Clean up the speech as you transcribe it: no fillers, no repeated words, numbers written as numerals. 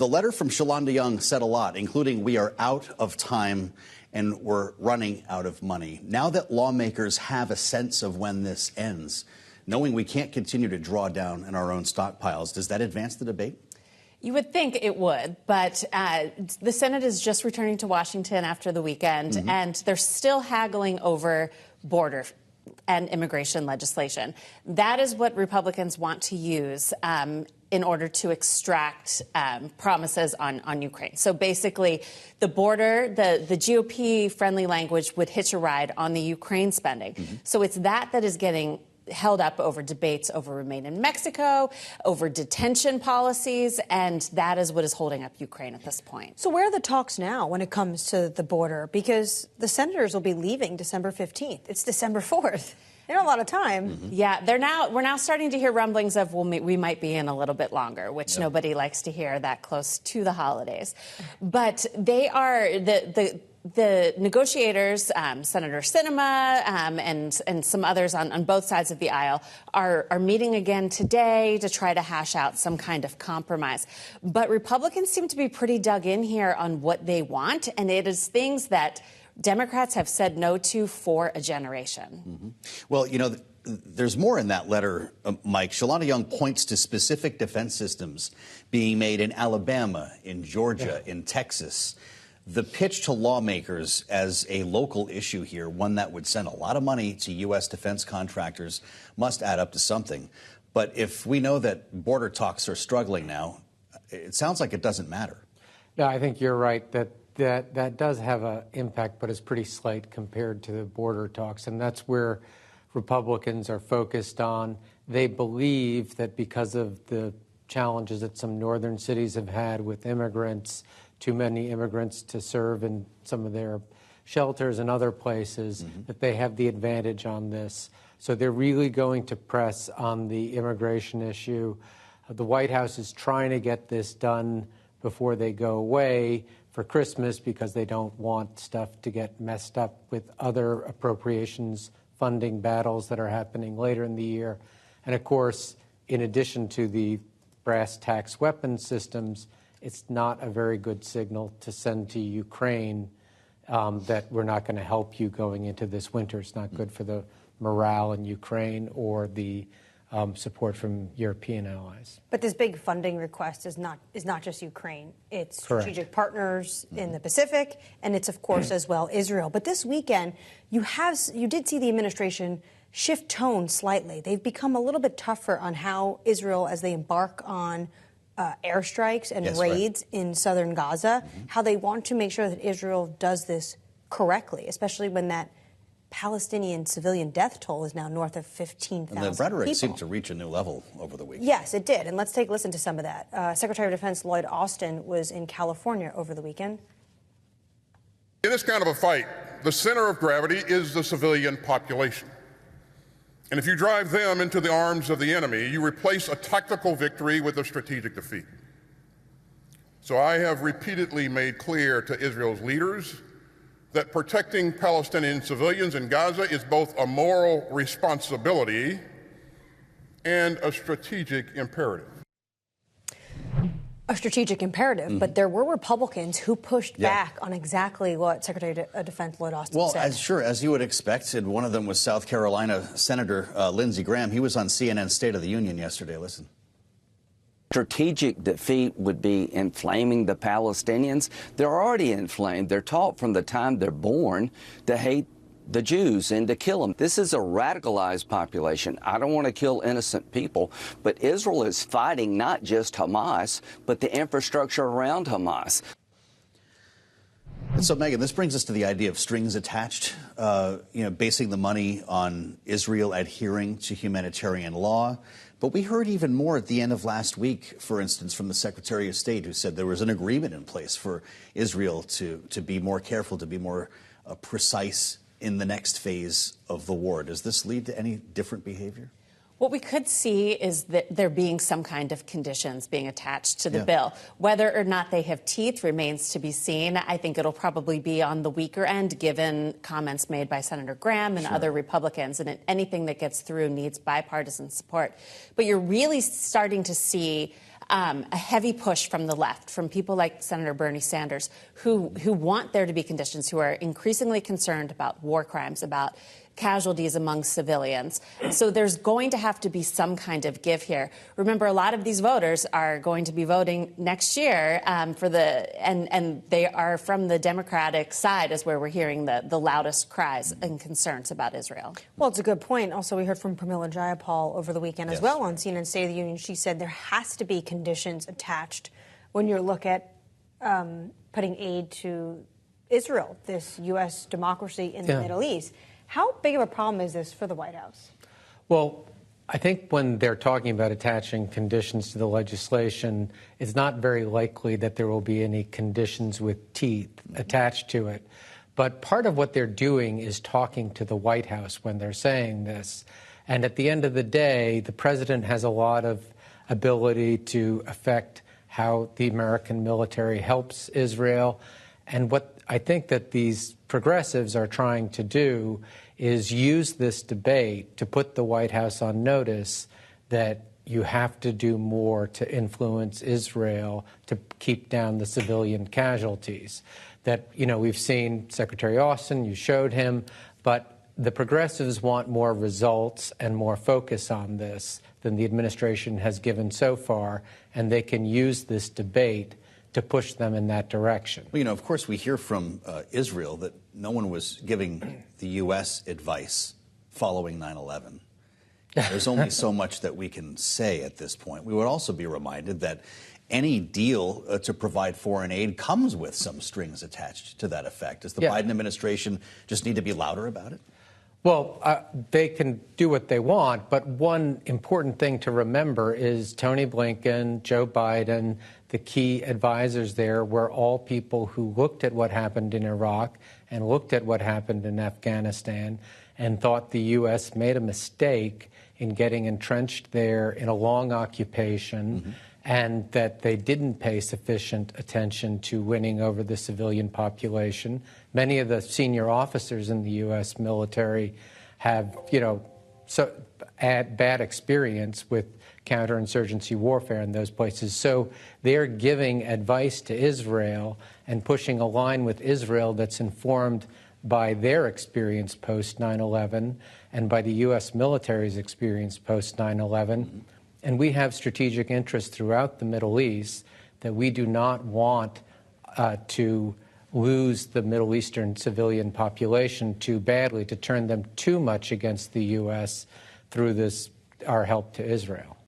The letter from Shalanda Young said a lot, including we are out of time and we're running out of money. Now that lawmakers have a sense of when this ends, knowing we can't continue to draw down in our own stockpiles, does that advance the debate? You would think it would, but the Senate is just returning to Washington after the weekend, and they're still haggling over border and immigration legislation. That is what Republicans want to use in order to extract promises on Ukraine. So basically, the border, the GOP-friendly language would hitch a ride on the Ukraine spending. So it's that is getting held up over debates over Remain in Mexico, over detention policies, and that is what is holding up Ukraine at this point. So where are the talks now when it comes to the border? Because the senators will be leaving December 15th. It's December 4th. They don't have a lot of time. Yeah, we're now starting to hear rumblings of, well, we might be in a little bit longer, which nobody likes to hear that close to the holidays. But they are the negotiators, Senator Sinema and some others on both sides of the aisle, are meeting again today to try to hash out some kind of compromise. But Republicans seem to be pretty dug in here on what they want, and it is things that Democrats have said no to for a generation. Well, you know, there's more in that letter, Mike. Shalanda Young points to specific defense systems being made in Alabama, in Georgia, in Texas. The pitch to lawmakers as a local issue here, one that would send a lot of money to U.S. defense contractors, must add up to something. But if we know that border talks are struggling now, it sounds like it doesn't matter. No, I think you're right that does have an impact, but it's pretty slight compared to the border talks. And that's where Republicans are focused on. They believe that because of the challenges that some northern cities have had with immigrants, too many immigrants to serve in some of their shelters and other places, that they have the advantage on this. So they're really going to press on the immigration issue. The White House is trying to get this done before they go away for Christmas because they don't want stuff to get messed up with other appropriations funding battles that are happening later in the year. And of course, in addition to the brass tacks weapon systems, it's not a very good signal to send to Ukraine that we're not going to help you going into this winter. It's not good for the morale in Ukraine or the support from European allies. But this big funding request is not just Ukraine. It's strategic partners in the Pacific, and it's, of course, as well, Israel. But this weekend, you did see the administration shift tone slightly. They've become a little bit tougher on how Israel, as they embark on airstrikes and raids in southern Gaza, how they want to make sure that Israel does this correctly, especially when that Palestinian civilian death toll is now north of 15,000 And the rhetoric people. seemed to reach a new level over the weekend. Yes, it did. And let's take a listen to some of that. Secretary of Defense Lloyd Austin was in California over the weekend. In this kind of a fight, the center of gravity is the civilian population. And if you drive them into the arms of the enemy, you replace a tactical victory with a strategic defeat. So I have repeatedly made clear to Israel's leaders that protecting Palestinian civilians in Gaza is both a moral responsibility and a strategic imperative. A strategic imperative, but there were Republicans who pushed back on exactly what Secretary of Defense Lloyd Austin said. Well, as you would expect, and one of them was South Carolina Senator Lindsey Graham. He was on CNN's State of the Union yesterday. Listen. Strategic defeat would be inflaming the Palestinians. They're already inflamed. They're taught from the time they're born to hate the Jews and to kill them. This is a radicalized population. I don't want to kill innocent people, but Israel is fighting not just Hamas, but the infrastructure around Hamas. And so, Megan, this brings us to the idea of strings attached, basing the money on Israel adhering to humanitarian law. But we heard even more at the end of last week, for instance, from the Secretary of State, who said there was an agreement in place for Israel to be more careful, to be more precise in the next phase of the war. Does this lead to any different behavior? What we could see is that there being some kind of conditions being attached to the bill. Whether or not they have teeth remains to be seen. I think it'll probably be on the weaker end, given comments made by Senator Graham and other Republicans. And anything that gets through needs bipartisan support. But you're really starting to see a heavy push from the left, from people like Senator Bernie Sanders, who want there to be conditions, who are increasingly concerned about war crimes, about casualties among civilians. So there's going to have to be some kind of give here. Remember, a lot of these voters are going to be voting next year and they are from the Democratic side, is where we're hearing the loudest cries and concerns about Israel. Well, it's a good point. Also, we heard from Pramila Jayapal over the weekend as well on CNN State of the Union. She said there has to be conditions attached when you look at putting aid to Israel, this U.S. democracy in the Middle East. How big of a problem is this for the White House? Well, I think when they're talking about attaching conditions to the legislation, it's not very likely that there will be any conditions with teeth attached to it. But part of what they're doing is talking to the White House when they're saying this. And at the end of the day, the president has a lot of ability to affect how the American military helps Israel. And what I think that these progressives are trying to do is use this debate to put the White House on notice that you have to do more to influence Israel to keep down the civilian casualties. That, you know, we've seen Secretary Austin, you showed him, but the progressives want more results and more focus on this than the administration has given so far, and they can use this debate to push them in that direction. Well, you know, of course, we hear from Israel that no one was giving the U.S. advice following 9/11. There's only so much that we can say at this point. We would also be reminded that any deal to provide foreign aid comes with some strings attached to that effect. Does the Biden administration just need to be louder about it? Well, they can do what they want, but one important thing to remember is Tony Blinken, Joe Biden, the key advisors there were all people who looked at what happened in Iraq and looked at what happened in Afghanistan and thought the U.S. made a mistake in getting entrenched there in a long occupation, and that they didn't pay sufficient attention to winning over the civilian population. Many of the senior officers in the U.S. military have, bad experience with counterinsurgency warfare in those places. So they're giving advice to Israel and pushing a line with Israel that's informed by their experience post 9/11 and by the U.S. military's experience post 9/11. And we have strategic interests throughout the Middle East that we do not want to lose the Middle Eastern civilian population too badly, to turn them too much against the U.S. through our help to Israel.